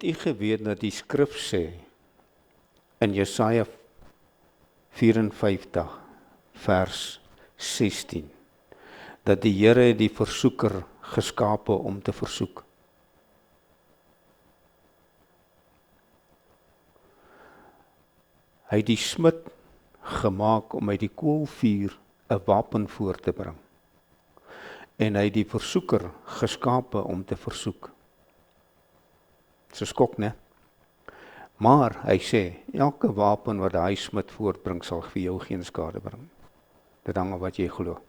Het u geweet dat die skrif sê in Jesaja 54 vers 16 dat die Here die versoeker geskape om te versoek? Hy het die smid gemaak om uit die koolvuur 'n wapen voor te bring. En hy het die versoeker geskape om te versoek. Dis 'n skok, né? Maar hy sê, elke wapen wat hy smid voortbring sal vir jou geen skade bring. Dit hang af wat jy glo.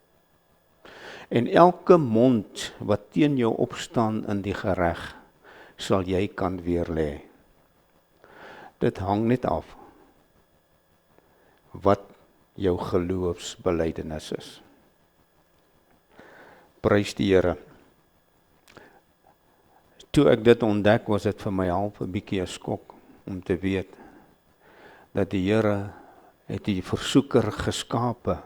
En elke mond wat teen jou opstaan in die gereg, sal jy kan weerlê. Dit hang net af wat jou geloofsbelydenis is. Prys die Here. Toe ek dit ontdek, was dit vir my half 'n bietjie 'n skok om te weet dat die Here het die versoeker geskape.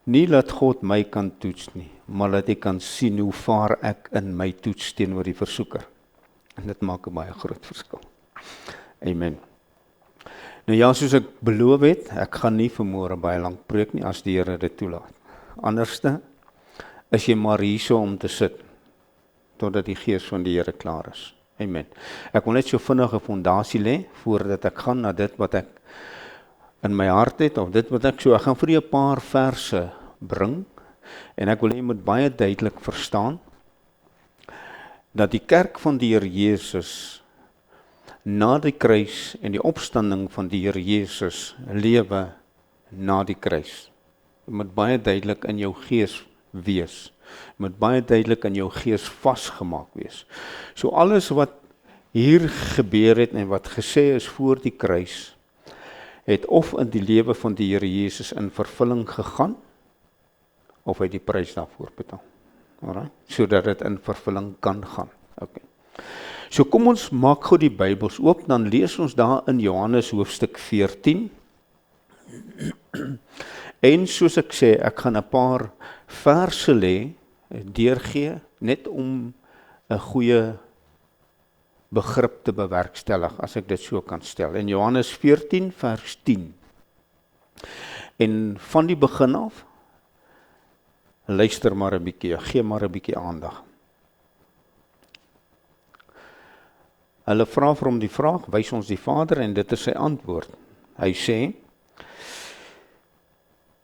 Nie dat God my kan toets nie, maar dat hy kan sien hoe vaar ek in my toets teenoor die versoeker. En dit maak 'n baie groot verskil. Amen. Nou ja, soos ek beloof het, ek gaan nie vanmôre baie lank preek nie as die Here dit toelaat. Anderste is jy maar hierso om te sit totdat die Gees van die Here klaar is. Amen. Ek wil net so vinnig 'n fondasie lê voordat ek gaan na dit wat ek in my hart het of dit wat ek gaan vir 'n paar verse bring en ek wil hê jy moet baie duidelik verstaan dat die kerk van die Here Jesus na die kruis en die opstanding van die Here Jesus lewe na die kruis. Dit moet baie duidelik in jou gees wees. Dit moet baie duidelik in jou gees vasgemaak wees. So alles wat hier gebeur het en wat gesê is voor die kruis, het of in die lewe van die Here Jesus in vervulling gegaan, of hy die prys daarvoor betaal. Alright? Sodat dit in vervulling kan gaan. Okay. So kom ons maak gou die Bybels oop, dan lees ons daar in Johannes hoofstuk 14. En soos ek sê, ek gaan 'n paar verse lê, deurgee, net om 'n goeie begrip te bewerkstellig, as ek dit so kan stel. In Johannes 14 vers 10. En van die begin af, luister maar 'n bietjie, gee maar 'n bietjie aandag. Hulle vra vir hom die vraag, wys ons die Vader, en dit is sy antwoord. Hy sê,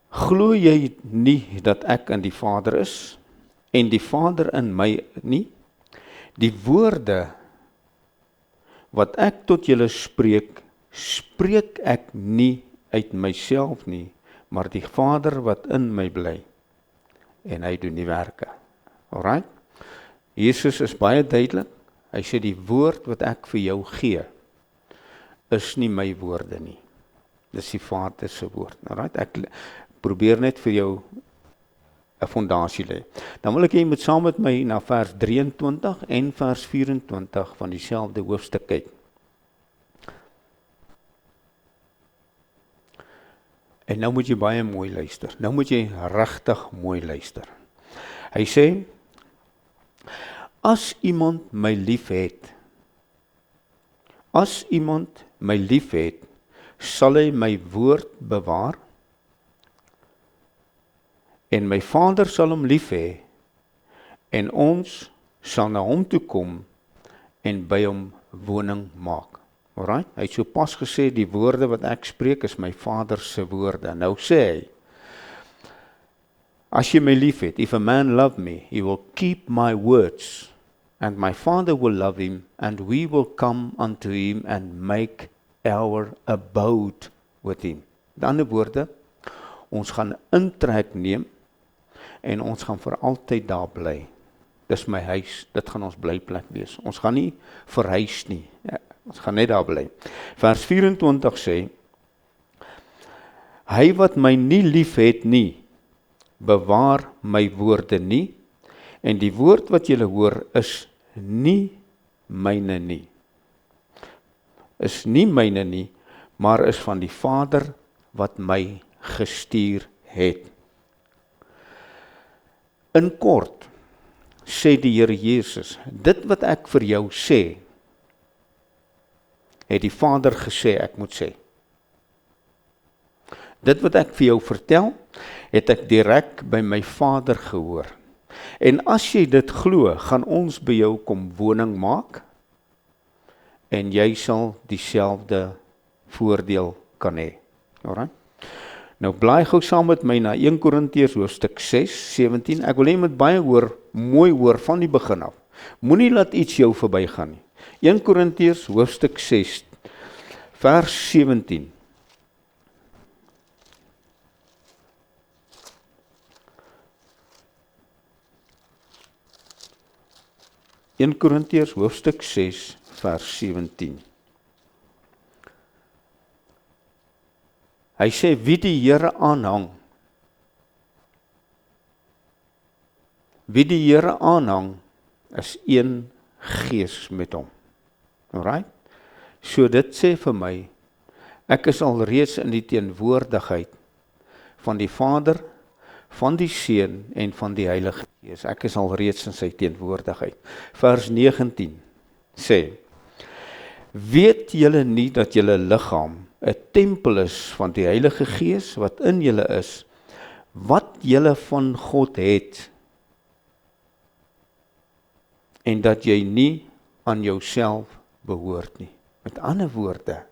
glo jy nie dat ek in die Vader is, en die Vader in my nie? Die woorde wat ek tot julle spreek, spreek ek nie uit myself nie, maar die Vader wat in my bly, en hy doen die werke. Alright? Jesus is baie duidelik. Hy sê die woord wat ek vir jou gee, is nie my woorde nie. Dis die Vader se woord. Alright? Ek probeer net vir jou 'n fondasie lê. Dan wil ek jy moet saam met my na vers 23 en vers 24 van dieselfde hoofstuk kyk. En nou moet jy baie mooi luister. Nou moet jy regtig mooi luister. Hy sê, as iemand my liefhet, sal hy my woord bewaar, en my Vader sal hom lief hê, en ons sal na hom toe kom en by hom woning maak. Alright? Hy het so pas gesê, die woorde wat ek spreek is my Vader se woorde. Nou sê hy, as jy my lief het, if a man love me, he will keep my words, and my Father will love him, and we will come unto him and make our abode with him. Met ander woorde, ons gaan intrek neem, en ons gaan vir altyd daar bly. Dis my huis, dit gaan ons blyplek wees. Ons gaan nie verhuis nie, ja, ons gaan net daar bly. Vers 24 sê, hy wat my nie lief het nie, bewaar my woorde nie, en die woord wat julle hoor is nie myne nie. Is nie myne nie, maar is van die Vader wat my gestuur het. In kort sê die Here Jesus, dit wat ek vir jou sê, het die Vader gesê ek moet sê. Dit wat ek vir jou vertel, het ek direk by my Vader gehoor. En as jy dit glo, gaan ons by jou kom woning maak, en jy sal dieselfde voordeel kan hê. Alright? Nou blaai gou saam met my na 1 Korintiërs hoofstuk 6:17. Ek wil hê jy moet baie mooi hoor van die begin af. Moenie laat iets jou verbygaan nie. 1 Korintiërs hoofstuk 6 vers 17. In Korintiërs hoofstuk 6 vers 17. Hy sê wie die Here aanhang. Wie die Here aanhang is een gees met hom. Alright? So dit sê vir my, ek is alreeds in die teenwoordigheid van die Vader, van die Seun en van die Heilige Gees. Ek is alreeds in sy teenwoordigheid. Vers 19 sê, weet julle nie dat julle liggaam 'n tempel is van die Heilige Gees wat in julle is, wat julle van God het, en dat jy nie aan jouself behoort nie. Met ander woorde,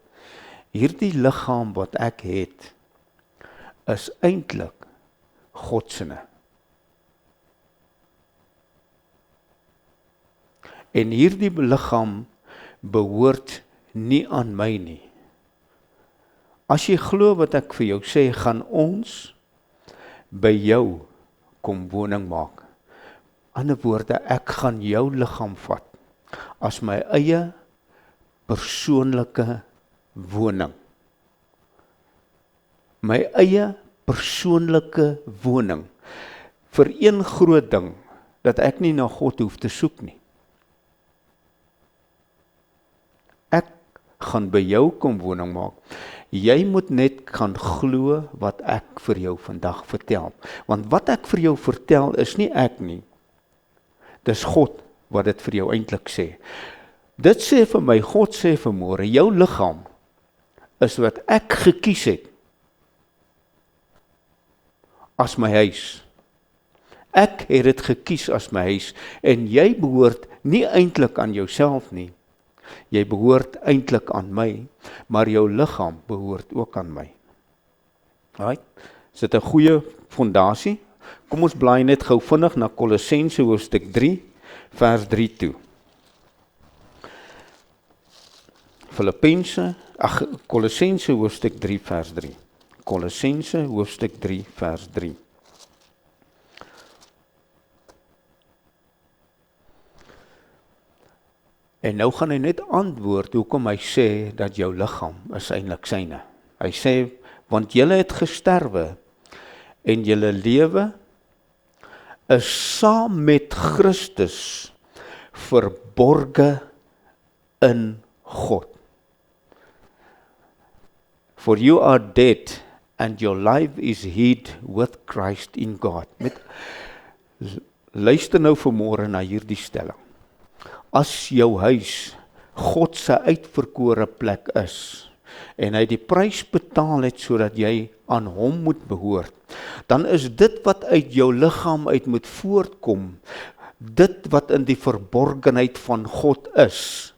hierdie liggaam wat ek het, is eintlik God se. En hierdie liggaam behoort nie aan my nie. As jy glo wat ek vir jou sê, gaan ons by jou kom woning maak. Ander woorde, ek gaan jou liggaam vat as my eie persoonlike woning. My eie persoonlike woning. Vir een groot ding, dat ek nie na God hoef te soek nie. Ek gaan by jou kom woning maak. Jy moet net gaan glo wat ek vir jou vandag vertel. Want wat ek vir jou vertel is nie ek nie. Dis God wat dit vir jou eintlik sê. Dit sê vir my, God sê vanmôre, jou liggaam is wat ek gekies het as my huis. Ek het dit gekies as my huis en jy behoort nie eintlik aan jouself nie. Jy behoort eintlik aan my, maar jou liggaam behoort ook aan my. Right? Is dit 'n goeie fondasie? Kom ons blaai net gou vinnig na Kolossense hoofstuk 3 vers 3 toe. Kolossense hoofstuk 3 vers 3. Kolossense hoofstuk 3 vers 3. En nou gaan hy net antwoord hoekom hy sê dat jou liggaam is eintlik syne. Hy sê, want julle het gesterwe en julle lewe is saam met Christus verborge in God. For you are dead and your life is hid with Christ in God. Luister nou vanmôre na hierdie stelling. As jou huis God se uitverkore plek is, en hy die prys betaal het sodat jy aan hom moet behoort, dan is dit wat uit jou liggaam uit moet voortkom, dit wat in die verborgenheid van God is,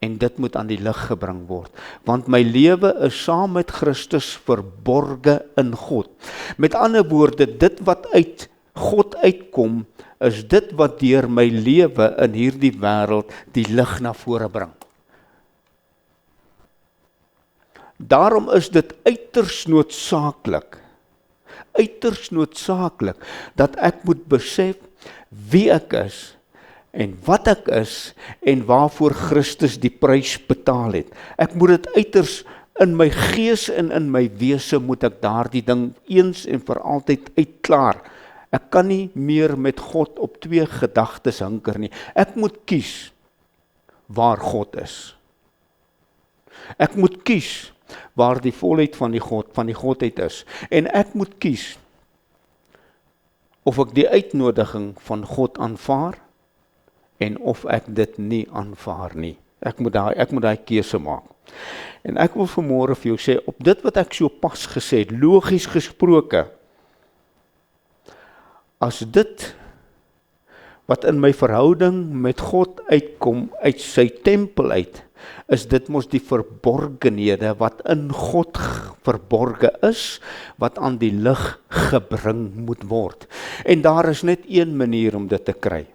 en dit moet aan die lig gebring word, want my lewe is saam met Christus verborge in God. Met ander woorde, dit wat uit God uitkom, is dit wat deur my lewe in hierdie wêreld die lig na vore bring. Daarom is dit uiters noodsaaklik, dat ek moet besef wie ek is, en wat ek is, en waarvoor Christus die prys betaal het. Ek moet dit uiters in my gees en in my wese moet ek daardie ding eens en vir altyd uitklaar. Ek kan nie meer met God op twee gedagtes hinker nie. Ek moet kies waar God is. Ek moet kies waar die volheid van die Godheid is. En ek moet kies of ek die uitnodiging van God aanvaar en of ek dit nie aanvaar nie. Ek moet daai keuse maak. En ek wil vanmôre vir jou sê, op dit wat ek so pas gesê het, logies gesproke, as dit wat in my verhouding met God uitkom, uit sy tempel uit, is dit mos die verborgenhede wat in God verborge is, wat aan die lig gebring moet word. En daar is net een manier om dit te kry.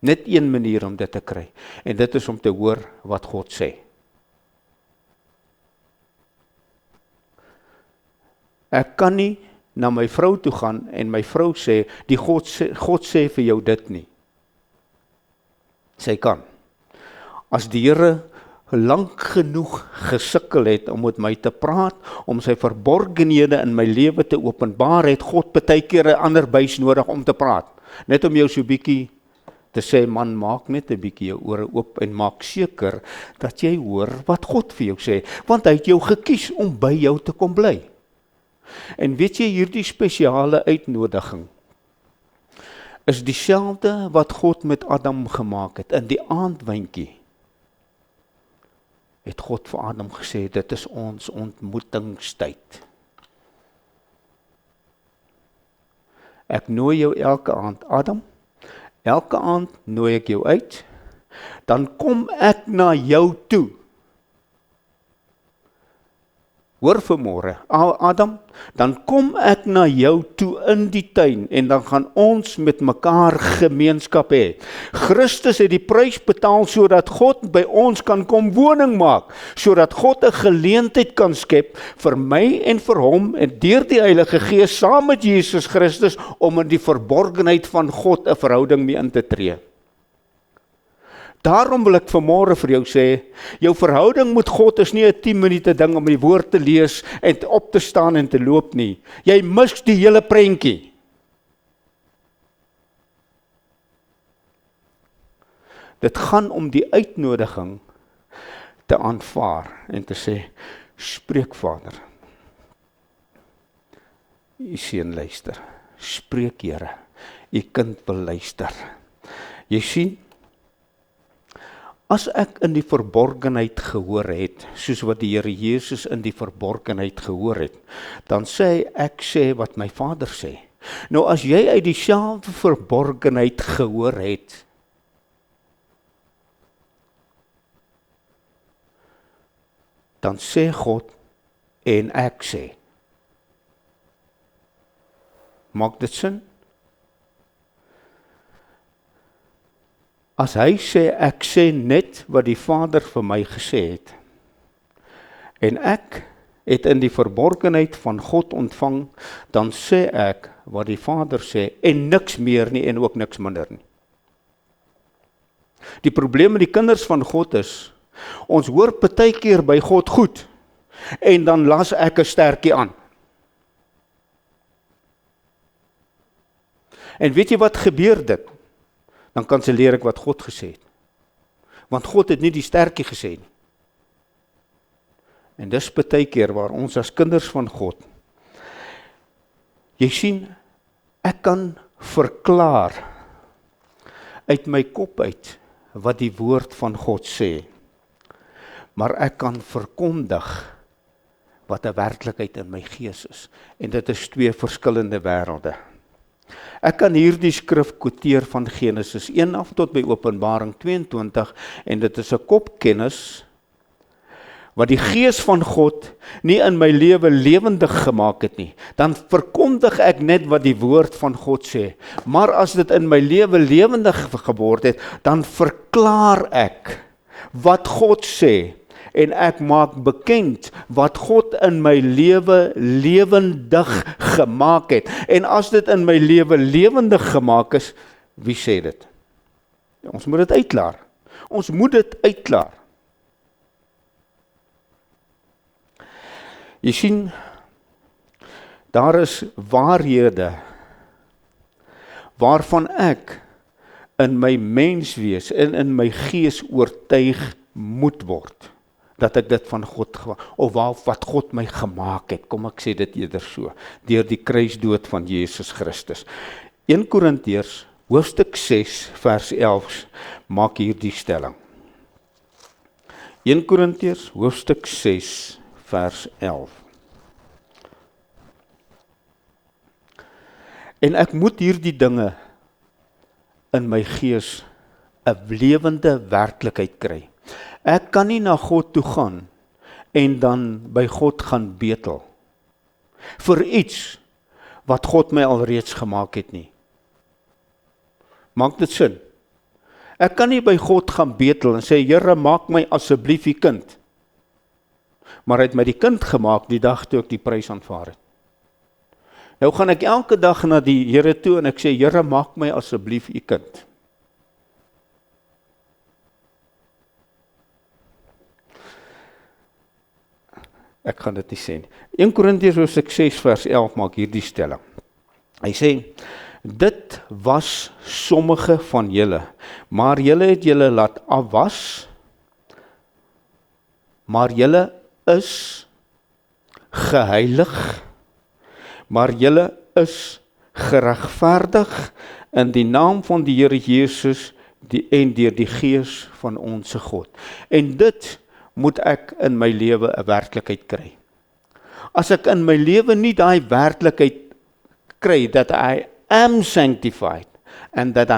Net een manier om dit te kry. En dit is om te hoor wat God sê. Ek kan nie na my vrou toe gaan en my vrou sê, God sê vir jou dit nie. Sy kan. As die Here lank genoeg gesukkel het om met my te praat, om sy verborgenhede in my lewe te openbaar, het God baie keer 'n ander buis nodig om te praat. Net om jou so bietjie te sê, man, maak net 'n bietjie jou ore oop en maak seker dat jy hoor wat God vir jou sê, want hy het jou gekies om by jou te kom bly. En weet jy, hierdie spesiale uitnodiging is dieselfde wat God met Adam gemaak het. In die aandwyntjie het God vir Adam gesê, dit is ons ontmoetingstyd. Ek nooi jou elke aand, Adam, elke aand nooi ek jou uit, dan kom ek na jou toe. Hoor vanmôre, Adam, dan kom ek na jou toe in die tuin en dan gaan ons met mekaar gemeenskap hê. Christus het die prys betaal sodat God by ons kan kom woning maak, sodat God 'n geleentheid kan skep vir my en vir hom en deur die Heilige Gees saam met Jesus Christus om in die verborgenheid van God 'n verhouding mee in te tree. Daarom wil ek vanmôre vir jou sê, jou verhouding met God is nie 'n 10 minute ding om die woord te lees en op te staan en te loop nie. Jy mis die hele prentjie. Dit gaan om die uitnodiging te aanvaar en te sê, spreek Vader. U seun luister. Spreek Here. U kind wil luister. Jy sien, as ek in die verborgenheid gehoor het, soos wat die Here Jesus in die verborgenheid gehoor het, dan sê ek sê wat my Vader sê. Nou as jy uit dieselfde verborgenheid gehoor het, dan sê God en ek sê. Maak dit sin? As hy sê, ek sê net wat die Vader vir my gesê het, en ek het in die verborgenheid van God ontvang, dan sê ek wat die Vader sê, en niks meer nie, en ook niks minder nie. Die probleem met die kinders van God is, ons hoor baie keer by God goed, en dan las ek 'n stertjie aan. En weet jy wat gebeur dit? Dan kanselleer ek wat God gesê het. Want God het nie die stertjie gesê nie. En dis baie keer waar ons as kinders van God, jy sien, ek kan verklaar uit my kop uit wat die woord van God sê, maar ek kan verkondig wat 'n werklikheid in my gees is. En dit is twee verskillende wêrelde. Ek kan hierdie skrif quoteer van Genesis 1 af tot by Openbaring 22 en dit is 'n kopkennis wat die Gees van God nie in my lewe lewendig gemaak het nie. Dan verkondig ek net wat die woord van God sê. Maar as dit in my lewe lewendig geword het, dan verklaar ek wat God sê en ek maak bekend wat God in my lewe lewendig gemaak het. En as dit in my lewe lewendig gemaak is, wie sê dit? Ons moet dit uitklaar. Ons moet dit uitklaar. Jy sien, daar is waarhede waarvan ek in my menswees en in my gees oortuig moet word. dat ek dit van God, of wat God my gemaak het, kom ek sê dit eerder so, deur die kruisdood van Jesus Christus. 1 Korintiërs, hoofstuk 6, vers 11, maak hierdie stelling. 1 Korintiërs, hoofstuk 6, vers 11. En ek moet hierdie dinge in my gees 'n lewende werklikheid kry. Ek kan nie na God toe gaan en dan by God gaan betel vir iets wat God my alreeds gemaak het nie. Maak dit sin? Ek kan nie by God gaan betel en sê, Here, maak my asseblief die kind. Maar hy het my die kind gemaak die dag toe ek die prys aanvaar het. Nou gaan ek elke dag na die Here toe en ek sê, Here, maak my asseblief u kind. Ek gaan dit nie sê nie. 1 Korintiërs hoofstuk 6 vers 11 maak hierdie stelling. Hy sê, dit was sommige van julle, maar julle het julle laat afwas, maar julle is geheilig, maar julle is geregverdig in die naam van die Here Jesus en deur die Gees van onsse God. En dit moet ek in my lewe 'n werklikheid kry. As ek in my lewe nie daai werklikheid kry, dat I am sanctified and that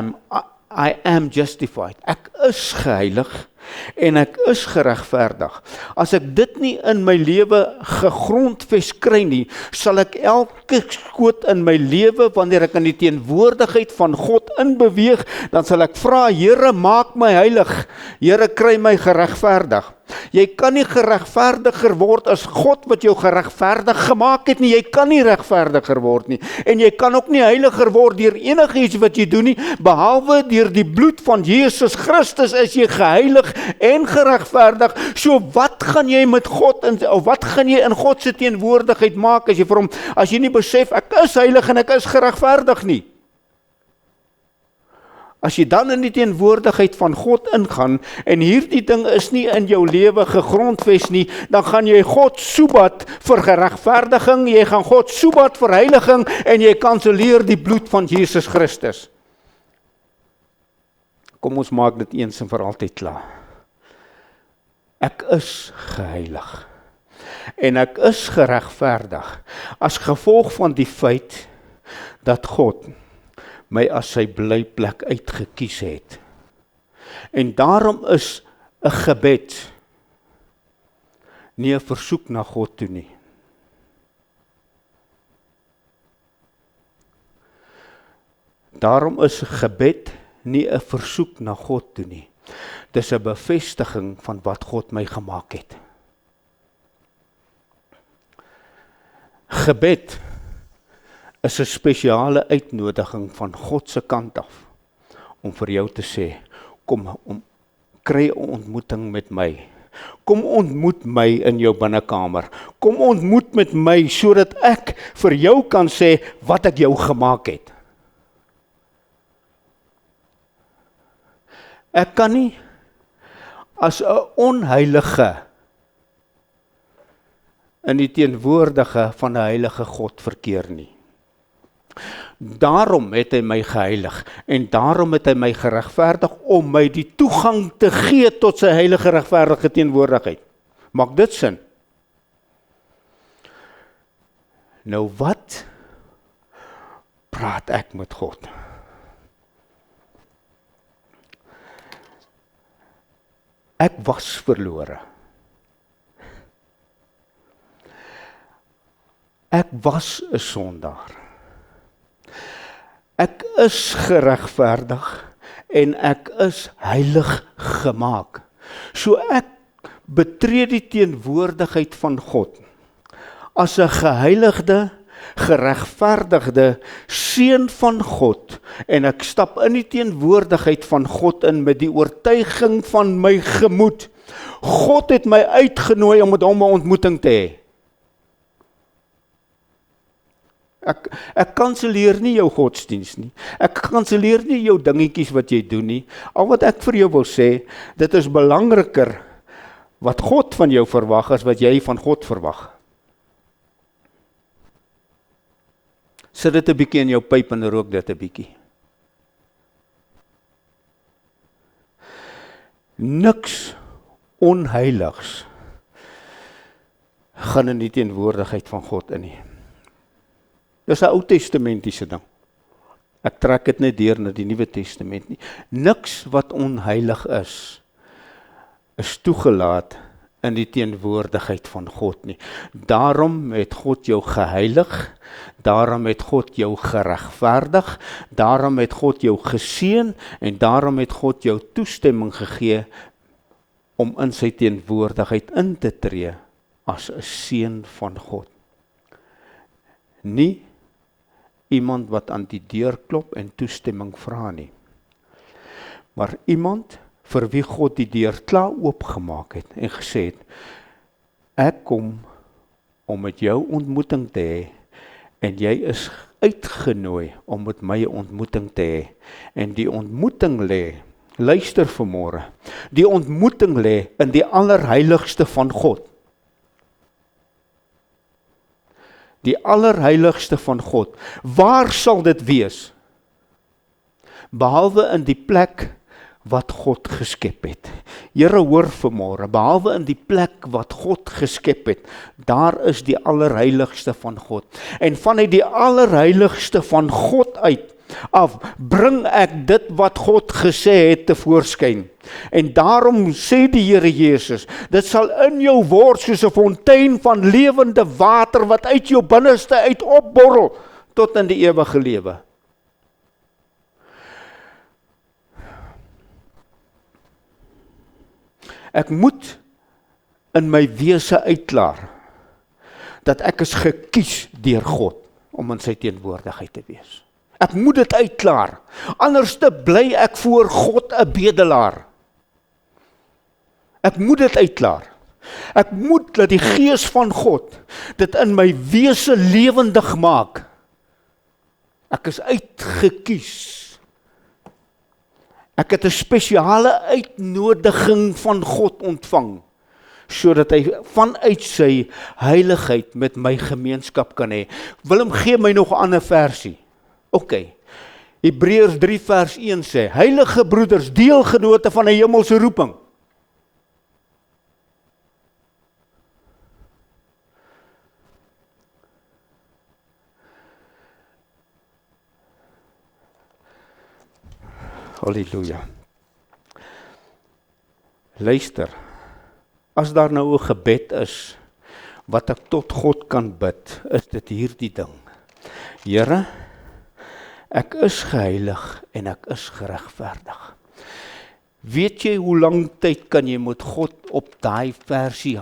I am justified. Ek is geheilig en ek is geregverdig. As ek dit nie in my lewe gegrondves kry nie, sal ek elke skoot in my lewe, wanneer ek in die teenwoordigheid van God inbeweeg, dan sal ek vra, Here, maak my heilig. Here, kry my geregverdig. Jy kan nie geregverdiger word as God wat jou geregverdig gemaak het nie. Jy kan nie regverdiger word nie. En jy kan ook nie heiliger word deur enigiets wat jy doen nie, behalwe deur die bloed van Jesus Christus is jy geheilig en geregverdig. So wat gaan jy met God of wat gaan jy in God se teenwoordigheid maak as jy vir hom, as jy nie besef ek is heilig en ek is geregverdig nie? As jy dan in die teenwoordigheid van God ingaan en hierdie ding is nie in jou lewe gegrondves nie, dan gaan jy God soebat vir geregverdiging, jy gaan God soebat vir heiliging en jy kanselleer die bloed van Jesus Christus. Kom ons maak dit eens en vir altyd klaar. Ek is geheilig en ek is geregverdig as gevolg van die feit dat God my as sy blyplek uitgekies het. En daarom is 'n gebed nie 'n versoek na God toe nie. Daarom is gebed nie 'n versoek na God toe nie. Dis 'n bevestiging van wat God my gemaak het. Gebed is 'n spesiale uitnodiging van God se kant af om vir jou te sê, kom, kry 'n ontmoeting met my. Kom ontmoet my in jou binnekamer. Kom ontmoet met my sodat ek vir jou kan sê wat ek jou gemaak het. Ek kan nie as 'n onheilige in die teenwoordige van 'n heilige God verkeer nie. Daarom het hy my geheilig en daarom het hy my geregverdig om my die toegang te gee tot sy heilige regverdige teenwoordigheid. Maak dit sin? Nou wat praat ek met God? Ek was verlore. Ek was 'n sondaar. Ek is geregverdig en ek is heilig gemaak. So ek betree die teenwoordigheid van God as 'n geheiligde, geregverdigde seun van God en ek stap in die teenwoordigheid van God in met die oortuiging van my gemoed. God het my uitgenooi om met hom 'n ontmoeting te hê. Ek kanselleer nie jou godsdiens nie. Ek kanselleer nie jou dingetjies wat jy doen nie. Al wat ek vir jou wil sê, dit is belangriker wat God van jou verwag as wat jy van God verwag. Sit dit 'n bietjie in jou pyp en rook dit 'n bietjie. Niks onheiligs gaan in die teenwoordigheid van God in nie. Dis 'n Ou Testamentiese ding. Ek trek dit net deur na die Nuwe Testament nie. Niks wat onheilig is toegelaat in die teenwoordigheid van God nie. Daarom het God jou geheilig, daarom het God jou geregverdig, daarom het God jou geseën en daarom het God jou toestemming gegee om in sy teenwoordigheid in te tree as 'n seun van God. Nie iemand wat aan die deur klop en toestemming vra nie, maar iemand vir wie God die deur klaar oopgemaak het en gesê het, ek kom om met jou ontmoeting te hê en jy is uitgenooi om met my 'n ontmoeting te hê. En die ontmoeting lê, luister vanmôre, die ontmoeting lê in die allerheiligste van God. Die allerheiligste van God. Waar sal dit wees? Behalwe in die plek wat God geskep het. Here, hoor vanmôre, behalwe in die plek wat God geskep het, daar is die allerheiligste van God. En vanuit die allerheiligste van God uit af, bring ek dit wat God gesê het tevoorskyn. En daarom sê die Here Jesus, dit sal in jou word soos 'n fontein van lewende water wat uit jou binneste uit opborrel tot in die ewige lewe. Ek moet in my wese uitklaar dat ek is gekies deur God om in sy teenwoordigheid te wees. Ek moet dit uitklaar, anders te bly ek voor God 'n bedelaar. Ek moet dit uitklaar. Ek moet dat die Gees van God dit in my wese lewendig maak. Ek is uitgekies. Ek het 'n spesiale uitnodiging van God ontvang, sodat hy vanuit sy heiligheid met my gemeenskap kan hê. Willem, gee my nog 'n ander versie. OK. Hebreërs 3 vers 1 sê, heilige broeders, deelgenote van 'n hemelse roeping. Halleluja. Luister, as daar nou 'n gebed is, wat ek tot God kan bid, is dit hierdie ding. Here, ek is geheilig en ek is geregverdig. Weet jy hoe lang tyd kan jy met God op daai versie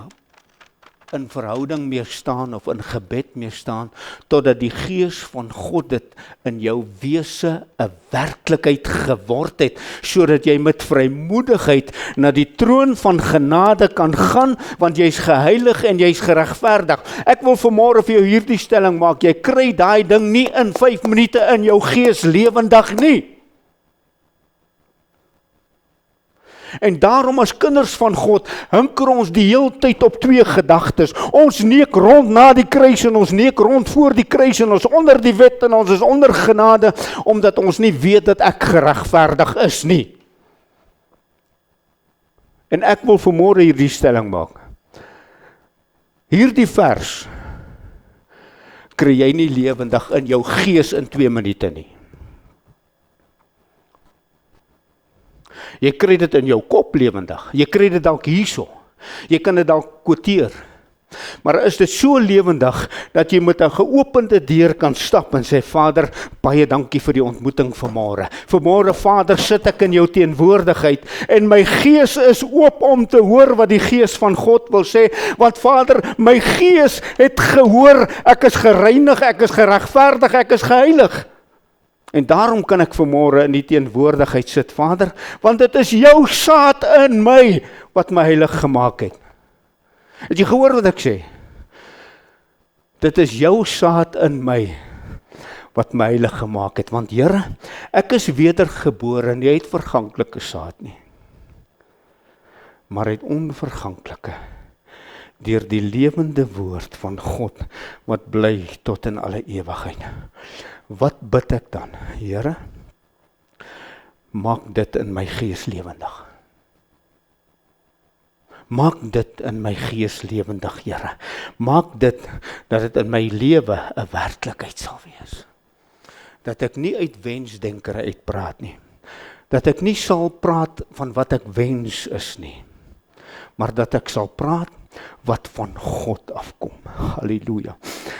in verhouding mee staan of in gebed mee staan, totdat die Gees van God dit in jou wese 'n werklikheid geword het, sodat jy met vrymoedigheid na die troon van genade kan gaan, want jy's geheilig en jy's geregverdig. Ek wil vanmôre vir jou hierdie stelling maak, jy kry daai ding nie in 5 minute in jou gees lewendig nie. En daarom as kinders van God, hinker ons die hele tyd op 2 gedagtes. Ons neek rond na die kruis en ons neek rond voor die kruis en ons onder die wet en ons is onder genade, omdat ons nie weet dat ek geregverdig is nie. En ek wil vanmôre hierdie stelling maak. Hierdie vers kry jy nie lewendig in jou gees in 2 minute nie. Jy kry dit in jou kop lewendig. Jy kry dit dalk hierso. Jy kan dit dalk quoteer. Maar is dit so lewendig dat jy met 'n geopende deur kan stap en sê, Vader, baie dankie vir die ontmoeting vanmôre. Vanmôre, Vader, sit ek in jou teenwoordigheid en my gees is oop om te hoor wat die Gees van God wil sê, want Vader, my gees het gehoor, ek is gereinig, ek is geregverdig, ek is geheilig. En daarom kan ek vanmôre in die teenwoordigheid sit, Vader, want dit is jou saad in my wat my heilig gemaak het. Het jy gehoor wat ek sê? Dit is jou saad in my wat my heilig gemaak het, want Here, ek is wedergebore en jy het verganklike saad nie. maar uit onverganklike, deur die lewende woord van God, wat bly tot in alle ewigheid. Wat bid ek dan? Here, maak dit in my gees lewendig. Maak dit in my gees lewendig, Here. Maak dit, dat dit in my lewe 'n werklikheid sal wees. Dat ek nie uit wensdenkere uitpraat nie. Dat ek nie sal praat van wat ek wens is nie. Maar dat ek sal praat wat van God afkom. Halleluja.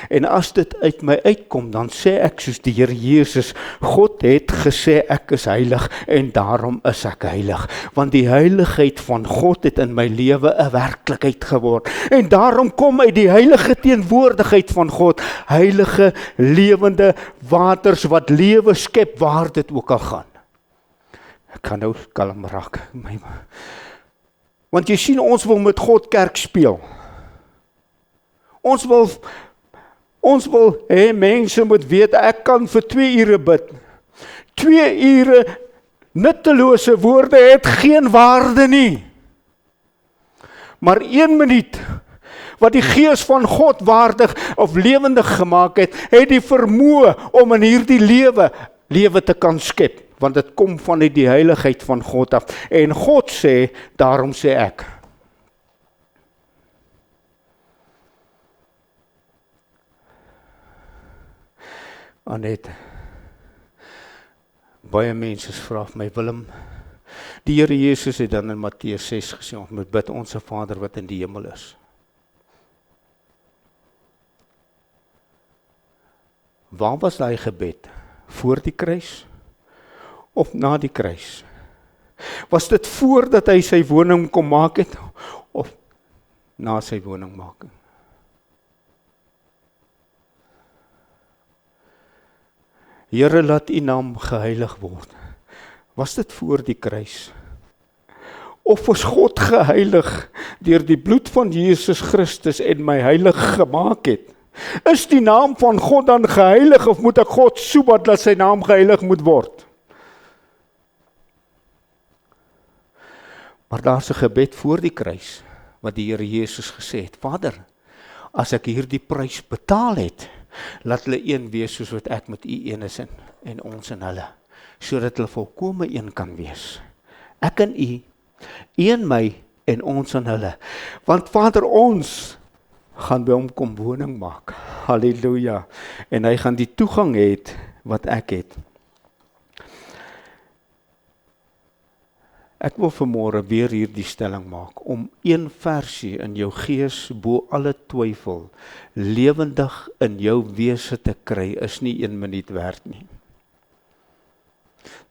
En as dit uit my uitkom, dan sê ek soos die Here Jesus, God het gesê ek is heilig en daarom is ek heilig. Want die heiligheid van God het in my lewe 'n werklikheid geword. En daarom kom uit die heilige teenwoordigheid van God, heilige, lewende waters wat lewe skep waar dit ook al gaan. Ek kan nou kalm raak. Want jy sien, ons wil met God kerk speel. Ons wil hê mense moet weet, ek kan vir 2 ure bid. 2 ure nuttelose woorde het geen waarde nie. Maar 1 minuut wat die gees van God waardig of lewendig gemaak het, het die vermoë om in hierdie lewe te kan skep. Want dit kom vanuit die heiligheid van God af. En God sê, daarom sê ek. Annette, baie mense vra vir my, Willem, die Here Jesus het dan in Matteus 6 gesê, ons moet bid, Onse Vader wat in die hemel is. Waar was daai gebed? Voor die kruis? Of na die kruis? Was dit voordat hy sy woning kom maak het, of na sy woning maak? Here, laat U naam geheilig word. Was dit voor die kruis? Of was God geheilig deur die bloed van Jesus Christus en my heilig gemaak het? Is die naam van God dan geheilig, of moet ek God soebat dat sy naam geheilig moet word? Maar daar's 'n gebed voor die kruis, wat die Here Jesus gesê het, Vader, as ek hierdie prys betaal het, laat hulle een wees soos wat ek met U een is en ons in hulle, sodat hulle volkome een kan wees. Ek en U in my en ons in hulle. Want Vader, ons gaan by hom kom woning maak. Halleluja. En hy gaan die toegang hê wat ek het. Ek wil vanmôre weer hierdie stelling maak, om een versie in jou gees bo alle twyfel lewendig in jou wese te kry, is nie 1 minuut werd nie.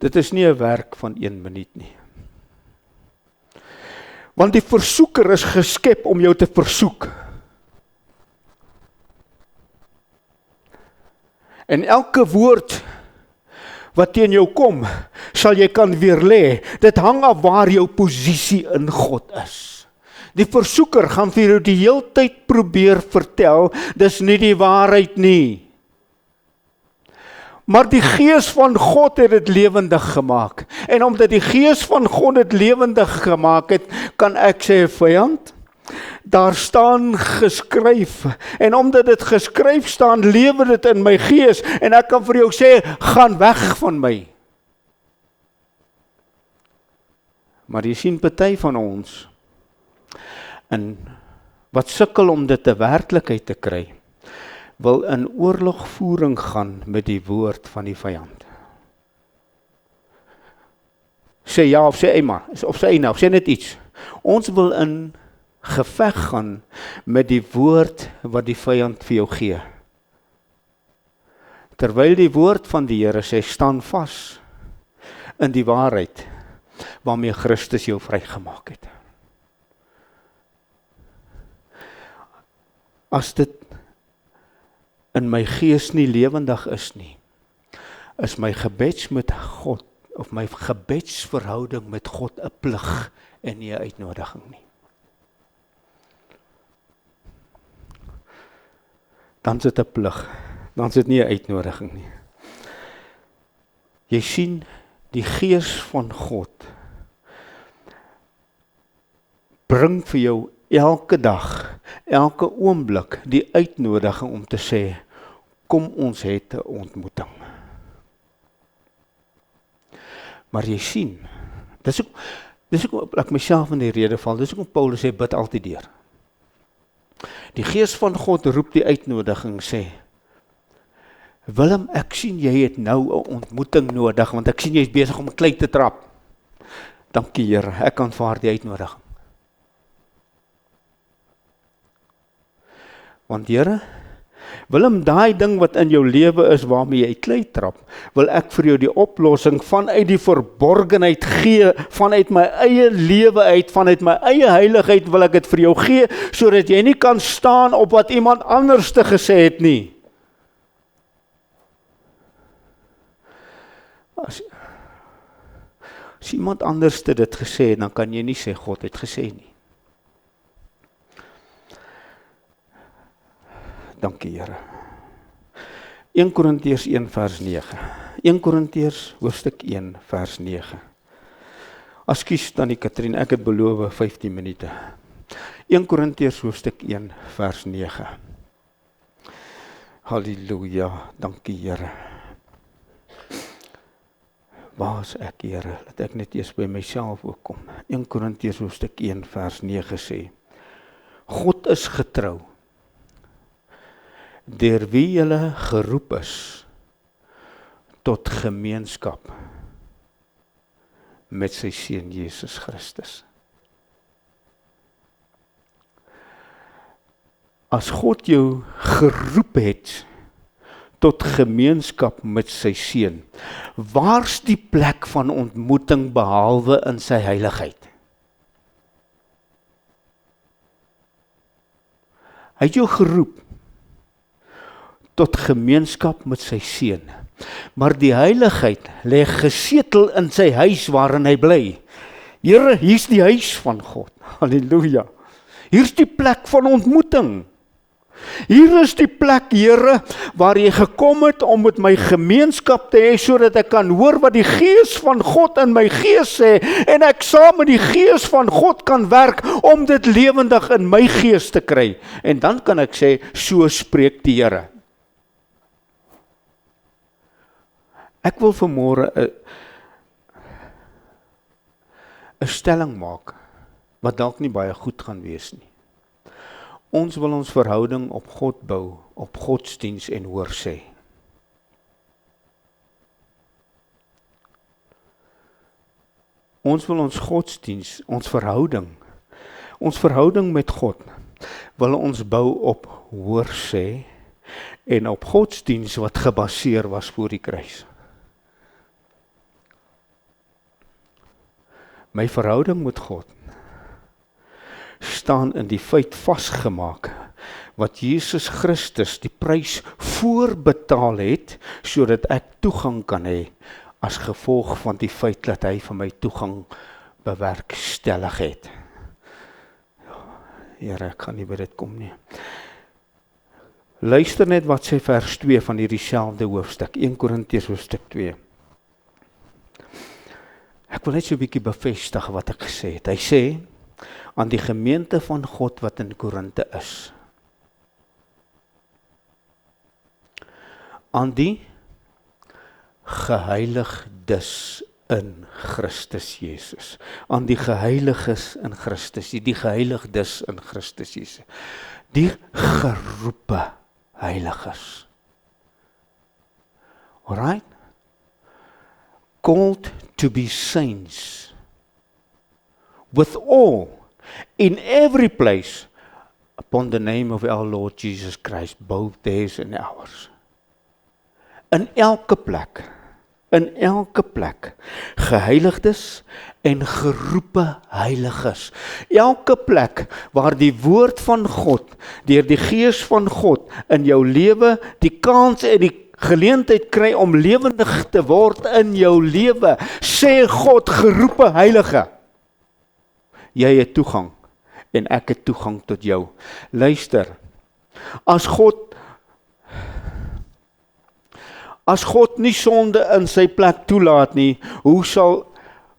Dit is nie 'n werk van 1 minuut nie. Want die versoeker is geskep om jou te versoek. En elke woord wat teen jou kom, sal jy kan weerlê. Dit hang af waar jou posisie in God is. Die versoeker gaan vir jou die hele tyd probeer vertel, dis nie die waarheid nie. Maar die gees van God het dit lewendig gemaak. En omdat die gees van God dit lewendig gemaak het, kan ek sê, vyand, daar staan geskryf. En omdat dit geskryf staan, lewe dit in my gees. En ek kan vir jou sê, gaan weg van my. Maar jy sien, party van ons, en wat sukkel om dit 'n werklikheid te kry, wil in oorlogvoering gaan met die woord van die vyand. Sê ja of sê eina, of sê net iets. Ons wil in geveg gaan met die woord wat die vyand vir jou gee. Terwyl die woord van die Here sê, staan vas in die waarheid waarmee Christus jou vrygemaak het. As dit in my gees nie lewendig is nie, is my gebeds met God, of my gebedsverhouding met God 'n plig en nie 'n uitnodiging nie. Dan is dit 'n plig, dan is dit nie 'n uitnodiging nie. Jy sien, die gees van God bring vir jou elke dag, elke oomblik die uitnodiging om te sê, kom ons het 'n ontmoeting. Maar jy sien, dis ook ek myself in die rede val, dis ook Paulus sê, bid altyd deur. Die Gees van God roep die uitnodiging, sê, Willem, ek sien jy het nou 'n ontmoeting nodig, want ek sien jy is besig om klei te trap. Dankie Here, ek aanvaar die uitnodiging. Want Here, Willem, daai ding wat in jou lewe is waarmee jy klei trap, wil ek vir jou die oplossing vanuit die verborgenheid gee, vanuit my eie lewe uit, vanuit my eie heiligheid wil ek dit vir jou gee, sodat jy nie kan staan op wat iemand anders te gesê het nie. As iemand anders dit gesê het, dan kan jy nie sê God het gesê nie. Dankie Here. 1 Korintiërs 1 vers 9. 1 Korintiërs hoofstuk 1 vers 9. Ekskuus Tannie Katrien, ek het beloof 15 minute. 1 Korintiërs hoofstuk 1 vers 9. Halleluja, dankie Here. Waar is ek Here? Laat ek net eers by myself ook kom. 1 Korintiërs hoofstuk 1 vers 9 sê, God is getrou, deur wie julle geroep is tot gemeenskap met sy Seun Jesus Christus. As God jou geroep het tot gemeenskap met sy Seun, waar's die plek van ontmoeting behalwe in sy heiligheid? Hy het jou geroep tot gemeenskap met sy Seun. Maar die heiligheid lê gesetel in sy huis waarin hy bly. Here, hier's die huis van God. Halleluja. Hier's die plek van ontmoeting. Hier is die plek, Here, waar jy gekom het om met my gemeenskap te hê, sodat ek kan hoor wat die Gees van God in my gees sê, en ek saam met die Gees van God kan werk om dit lewendig in my gees te kry. En dan kan ek sê, so spreek die Here. Ek wil vanmôre 'n stelling maak, wat dalk nie baie goed gaan wees nie. Ons wil ons verhouding op God bou, op godsdiens en hoor sê. Ons wil ons godsdiens, ons verhouding met God, wil ons bou op hoor sê, en op godsdiens wat gebaseer was voor die kruis. My verhouding met God staan in die feit vasgemaak wat Jesus Christus die prys voorbetaal het, sodat ek toegang kan hê as gevolg van die feit dat hy vir my toegang bewerkstellig het. Here, ek kan nie by dit kom nie. Luister net wat sê vers 2 van hierdie selfde hoofstuk, 1 Korintiërs hoofstuk 2. Ek wil net so 'n bietjie bevestig wat ek gesê het. Hy sê, aan die gemeente van God wat in Korinte is, aan die geheiligdes in Christus Jesus, aan die geheiliges in Christus, die geheiligdes in Christus Jesus, die geroepe heiliges. Alright? Called to be saints, with all, in every place, upon the name of our Lord Jesus Christ, both theirs and ours. In elke plek, geheiligdes en geroepe heiliges. Elke plek waar die woord van God, deur die Gees van God, in jou lewe die kans en die geleentheid kry om lewendig te word in jou lewe, sê God, geroepe heilige. Jy het toegang, en ek het toegang tot jou. Luister, as God nie sonde in sy plek toelaat nie, hoe sal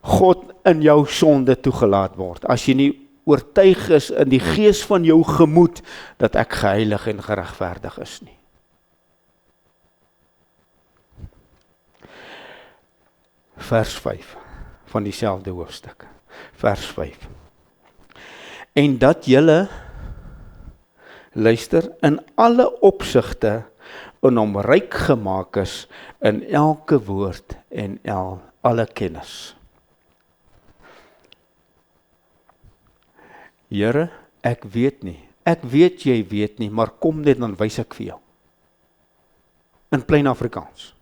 God in jou sonde toegelaat word, as jy nie oortuig is in die gees van jou gemoed, dat ek geheilig en geregverdig is nie. Vers 5 van dieselfde hoofstuk. Vers 5. En dat julle, luister, in alle opsigte in hom ryk gemaak is in elke woord en alle kennis. Here, ek weet nie. Ek weet jy weet nie, maar kom net, dan wys ek vir jou. In plain Afrikaans.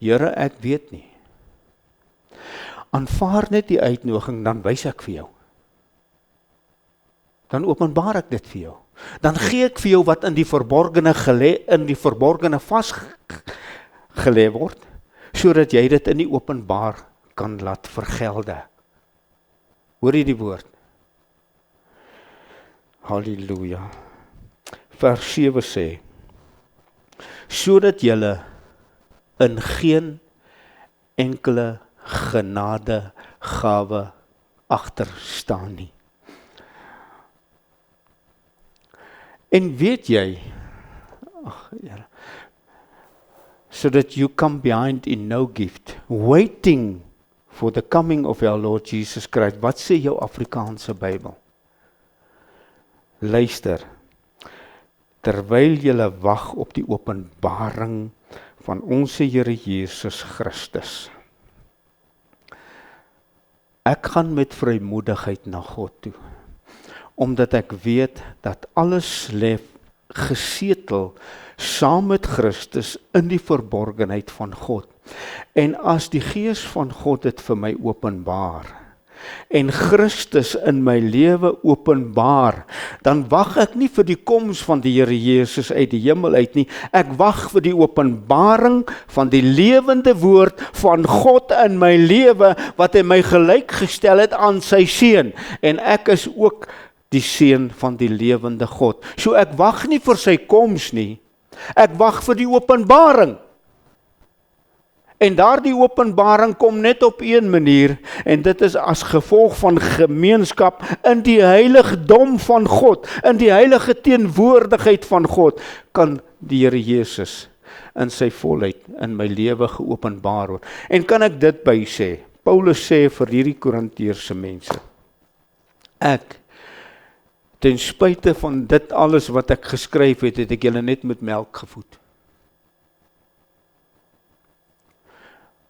Here, ek weet nie. Aanvaar net die uitnodiging, dan wys ek vir jou. Dan openbaar ek dit vir jou. Dan gee ek vir jou wat in die verborgene vasgelê word, sodat jy dit in die openbaar kan laat vergelde. Hoor jy die woord? Halleluja. Vers 7 sê, sodat julle in geen enkele genadegawe agter staan nie. En weet jy, so that you come behind in no gift, waiting for the coming of our Lord Jesus Christ. Wat sê jou Afrikaanse Bybel? Luister, terwyl julle wag op die openbaring van ons Here Jesus Christus. Ek gaan met vrymoedigheid na God toe, omdat ek weet dat alles lê gesetel saam met Christus in die verborgenheid van God. En as die Gees van God dit vir my openbaar, en Christus in my lewe openbaar, dan wag ek nie vir die koms van die Here Jesus uit die hemel uit nie, ek wag vir die openbaring van die lewende woord van God in my lewe, wat hy my gelyk gestel het aan sy seun, en ek is ook die seun van die lewende God. So ek wag nie vir sy koms nie, ek wag vir die openbaring. En daardie openbaring kom net op een manier, en dit is as gevolg van gemeenskap in die heiligdom van God, in die heilige teenwoordigheid van God, kan die Here Jesus in sy volheid in my lewe geopenbaar word. En kan ek dit by sê, Paulus sê vir hierdie Korinteërse mense, ek, ten spyte van dit alles wat ek geskryf het, het ek julle net met melk gevoed.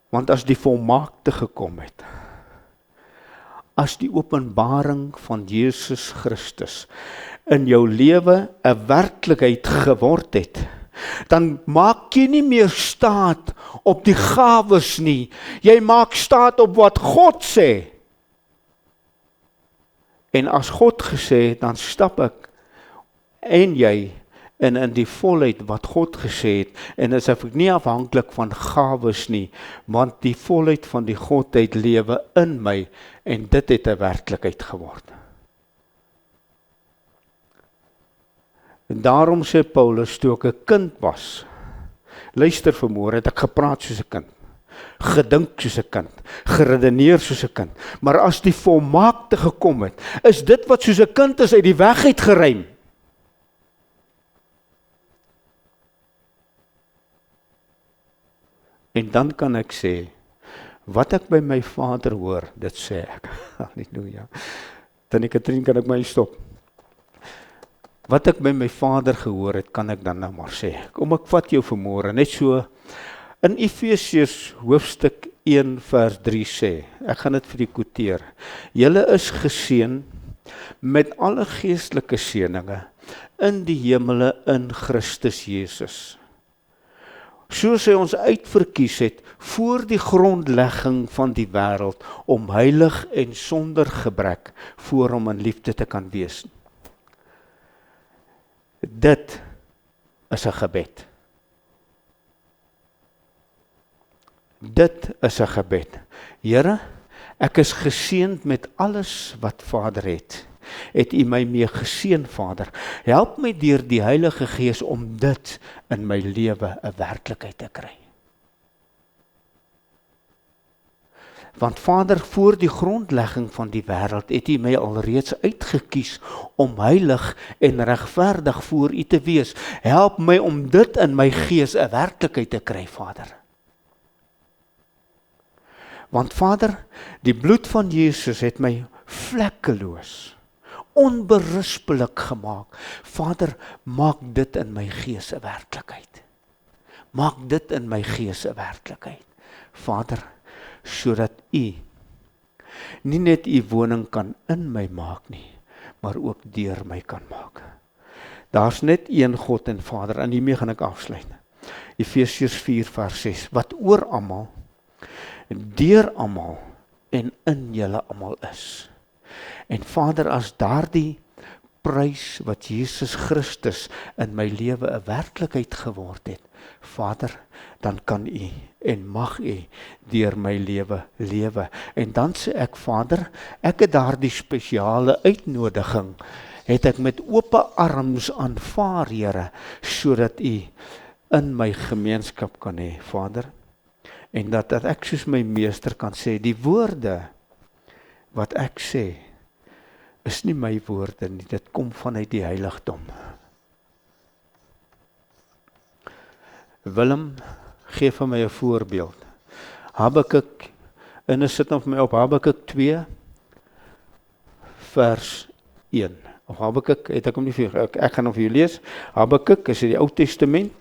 Want as die volmaakte gekom het, as die openbaring van Jesus Christus in jou lewe 'n werklikheid geword het, dan maak jy nie meer staat op die gawes nie, jy maak staat op wat God sê. En as God gesê het, dan stap ek en jy in die volheid wat God gesê het, en is ek nie afhanklik van gawes nie, want die volheid van die Godheid lewe in my, en dit het 'n werklikheid geword. En daarom sê Paulus, toe ek 'n kind was, luister vanmôre, het ek gepraat soos 'n kind, gedink soos 'n kind, geredeneer soos 'n kind, maar as die volmaakte gekom het, is dit wat soos 'n kind is uit die weg uit geruim. En dan kan ek sê, wat ek by my Vader hoor, dit sê ek. Halleluja. Tannie Katrien, kan ek my stop? Wat ek by my Vader gehoor het, kan ek dan nou maar sê. Kom, ek vat jou vanmôre, net so, in Efesiërs hoofstuk 1 vers 3 sê, ek gaan dit vir die quoteer, julle is geseën met alle geestelike seëninge in die hemele in Christus Jesus. Soos hy ons uitverkies het voor die grondlegging van die wêreld, om heilig en sonder gebrek voor hom in liefde te kan wees. Dit is 'n gebed. Dit is 'n gebed. Here, ek is geseënd met alles wat Vader het. Het U my mee geseën, Vader. Help my deur die Heilige Gees om dit in my lewe 'n werklikheid te kry. Want Vader, voor die grondlegging van die wêreld het U my alreeds uitgekies om heilig en regverdig voor U te wees. Help my om dit in my gees 'n werklikheid te kry, Vader. Want Vader, die bloed van Jesus het my vlekkeloos, onberispelik gemaak. Vader, maak dit in my gees 'n werklikheid. Maak dit in my gees 'n werklikheid. Vader, sodat U nie net U woning kan in my maak nie, maar ook deur my kan maak. Daar's net een God en Vader, en hiermee gaan ek afsluit. Efesiërs 4 vers 6, wat oor almal, deur almal en in julle almal is. En Vader, as daardie prys wat Jesus Christus in my lewe 'n werklikheid geword het, Vader, dan kan U en mag U deur my lewe lewe. En dan sê ek, Vader, ek het daardie spesiale uitnodiging, het ek met oop arms aanvaar, Here, sodat U in my gemeenskap kan hê, Vader. En dat ek soos my meester kan sê, die woorde wat ek sê, is nie my woorde nie, dit kom vanuit die heiligdom. Willem, gee vir my 'n voorbeeld. Habakuk, en is sit nog vir my op Habakuk 2, vers 1. Of Habakuk, het ek hom nie vir ek gaan hom vir julle lees. Habakuk is in die Ou Testament,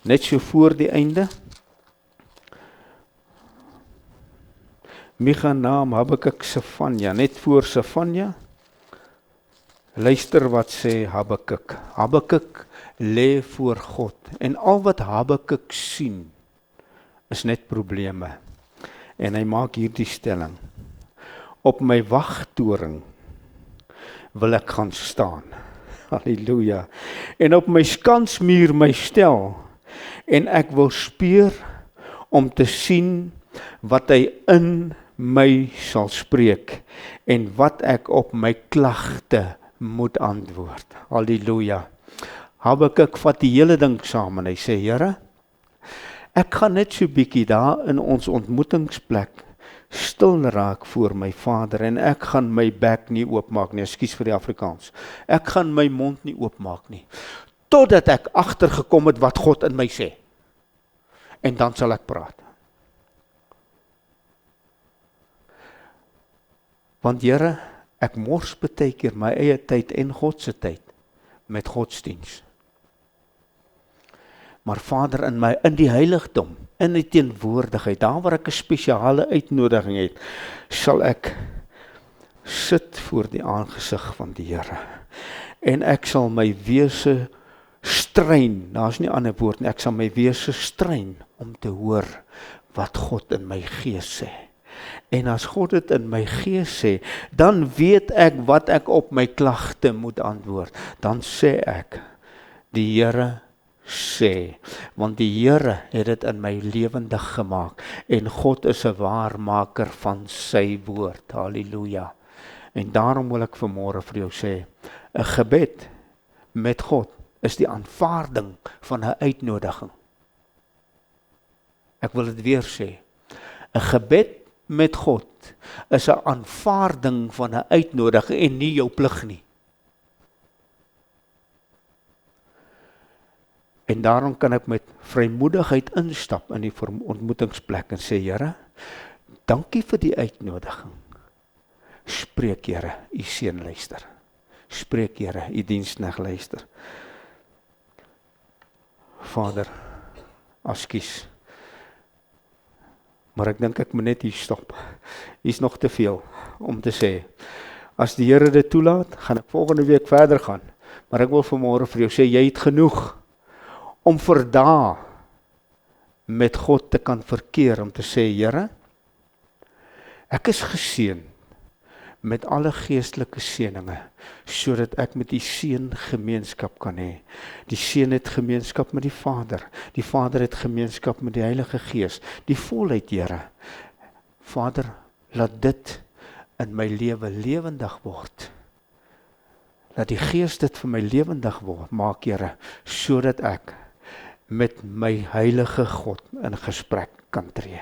net so voor die einde. Micha, naam, Habakuk, Sefanja, net voor Sefanja. Luister wat sê Habakuk. Habakuk lê voor God en al wat Habakuk sien is net probleme. En hy maak hierdie stelling: op my wagtoring wil ek gaan staan. Halleluja. En op my skansmuur my stel en ek wil speur om te sien wat hy in my sal spreek en wat ek op my klagte moet antwoord. Halleluja. Habakuk vat die hele ding saam en hy sê, Here, ek gaan net so bietjie daar in ons ontmoetingsplek stil raak voor my Vader en ek gaan my bek nie oopmaak nie, ekskuus vir die Afrikaans. Ek gaan my mond nie oopmaak nie, totdat ek agtergekom het wat God in my sê. En dan sal ek praat. Want Here, ek mors baie keer my eie tyd en God se tyd met godsdiens. Maar Vader, in die heiligdom, in die teenwoordigheid, daar waar ek 'n spesiale uitnodiging het, sal ek sit voor die aangesig van die Here. En ek sal my wese strein, daar's nie 'n ander woord nie, ek sal my wese strein om te hoor wat God in my gees sê. En as God dit in my gees sê, dan weet ek wat ek op my klagte moet antwoord. Dan sê ek, die Here sê, want die Here het dit in my lewendig gemaak en God is 'n waarmaker van sy woord. Halleluja. En daarom wil ek vanmôre vir jou sê, 'n gebed met God is die aanvaarding van 'n uitnodiging. Ek wil dit weer sê. 'n Gebed met God is 'n aanvaarding van 'n uitnodiging en nie jou plig nie. En daarom kan ek met vrymoedigheid instap in die ontmoetingsplek en sê, Here, dankie vir die uitnodiging. Spreek, Here, u seun luister. Spreek, Here, u diensknegt luister. Vader, ekskuus. Maar ek dink ek moet net hier stop. Hier's nog te veel om te sê. As die Here dit toelaat, gaan ek volgende week verder gaan. Maar ek wil vanmôre vir jou sê, jy het genoeg om vir dae met God te kan verkeer, om te sê, Here, ek is geseën met alle geestelike seëninge, sodat ek met die Seun gemeenskap kan hê. Die Seun het gemeenskap met die Vader het gemeenskap met die Heilige Gees, die volheid, Here. Vader, laat dit in my lewe lewendig word. Laat die Gees dit vir my lewendig word, maak, Here, sodat ek met my heilige God in gesprek kan tree.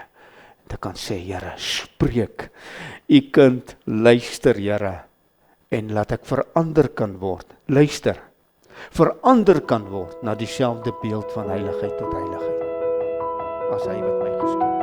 te kan sê, Here, spreek, u kind, luister, Here, en laat ek verander kan word, luister, verander kan word na dieselfde beeld van heiligheid tot heiligheid, as hy wat my geskep het.